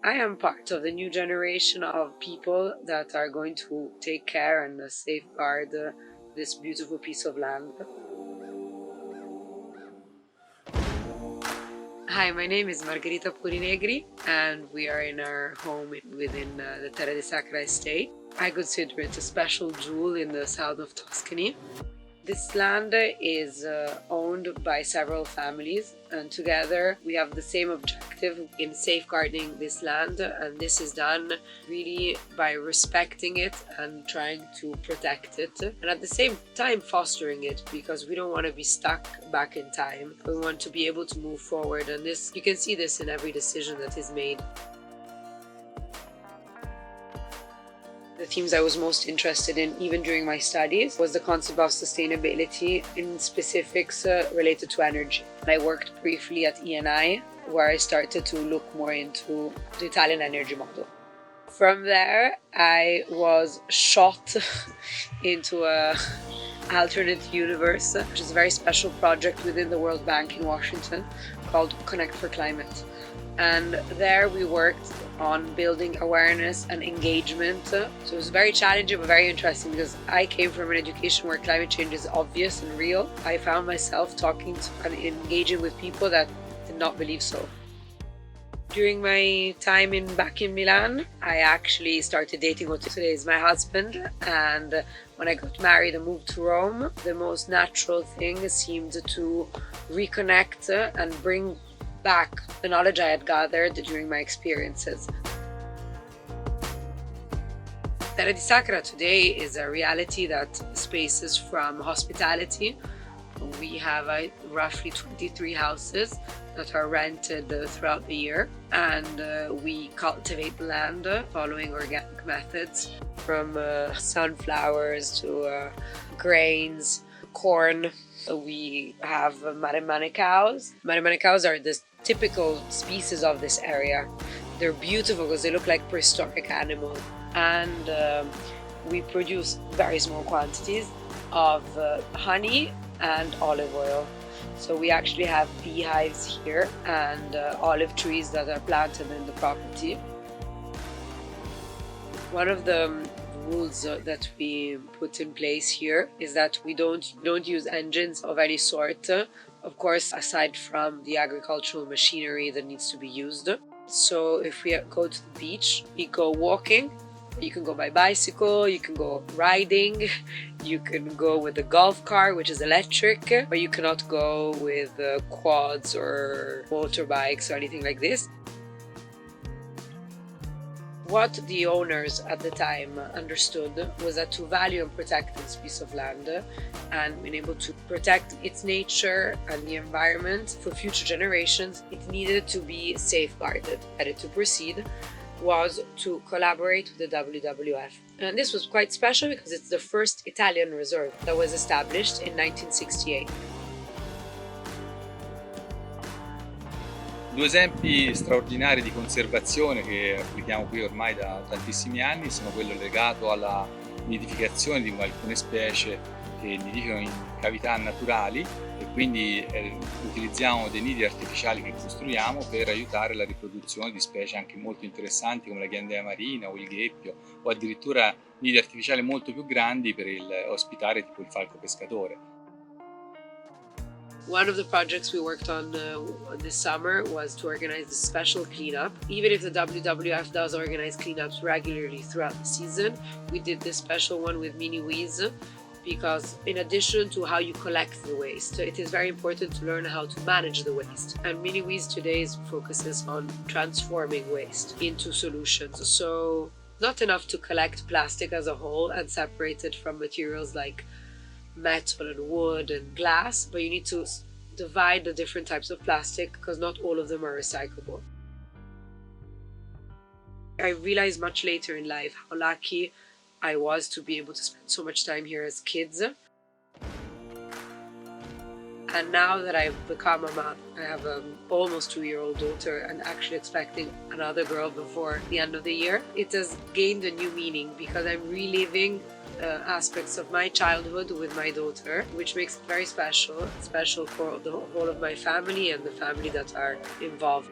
I am part of the new generation of people that are going to take care and safeguard this beautiful piece of land. Hi, my name is Margherita Puri Negri, and we are in our home within the Terre di Sacra estate. I consider it a special jewel in the south of Tuscany. This land is owned by several families, and together we have the same objective in safeguarding this land, and this is done really by respecting it and trying to protect it, and at the same time fostering it, because we don't want to be stuck back in time. We want to be able to move forward, and this, you can see this in every decision that is made. The themes I was most interested in, even during my studies, was the concept of sustainability, in specifics related to energy. I worked briefly at ENI, where I started to look more into the Italian energy model. From there, I was shot into a alternate universe, which is a very special project within the World Bank in Washington called Connect for Climate. And there we worked on building awareness and engagement. So it was very challenging but very interesting, because I came from an education where climate change is obvious and real. I found myself talking to and engaging with people that did not believe so. During my time back in Milan, I actually started dating what today is my husband, and when I got married and moved to Rome, the most natural thing seemed to reconnect and bring back the knowledge I had gathered during my experiences. Terre di Sacra today is a reality that spaces from hospitality. We have roughly 23 houses that are rented throughout the year, and we cultivate land following organic methods, from sunflowers to grains, corn. We have maremmane cows. Maremmane cows are the typical species of this area. They're beautiful because they look like prehistoric animals, and we produce very small quantities of honey and olive oil. So we actually have beehives here and olive trees that are planted in the property. One of the rules that we put in place here is that we don't use engines of any sort, of course, aside from the agricultural machinery that needs to be used. So if we go to the beach, we go walking. You can go by bicycle, you can go riding, you can go with a golf car, which is electric, but you cannot go with quads or motorbikes or anything like this. What the owners at the time understood was that to value and protect this piece of land and being able to protect its nature and the environment for future generations, it needed to be safeguarded. And to proceed was to collaborate with the WWF. And this was quite special because it's the first Italian reserve that was established in 1968. Due esempi straordinari di conservazione che applichiamo qui ormai da tantissimi anni sono quello legato alla nidificazione di alcune specie che nidificano in cavità naturali, e quindi utilizziamo dei nidi artificiali che costruiamo per aiutare la riproduzione di specie anche molto interessanti come la ghiandaia marina o il gheppio, o addirittura nidi artificiali molto più grandi per ospitare tipo il falco pescatore. One of the projects we worked on this summer was to organize a special cleanup. Even if the WWF does organize cleanups regularly throughout the season, we did this special one with Mini-Wees, because in addition to how you collect the waste, it is very important to learn how to manage the waste. And Mini-Wees today focuses on transforming waste into solutions. So not enough to collect plastic as a whole and separate it from materials like metal and wood and glass, but you need to divide the different types of plastic because not all of them are recyclable. I realized much later in life how lucky I was to be able to spend so much time here as kids. And now that I've become a mom, I have an almost 2-year-old daughter and actually expecting another girl before the end of the year, it has gained a new meaning because I'm reliving aspects of my childhood with my daughter, which makes it very special for the whole of my family and the family that are involved.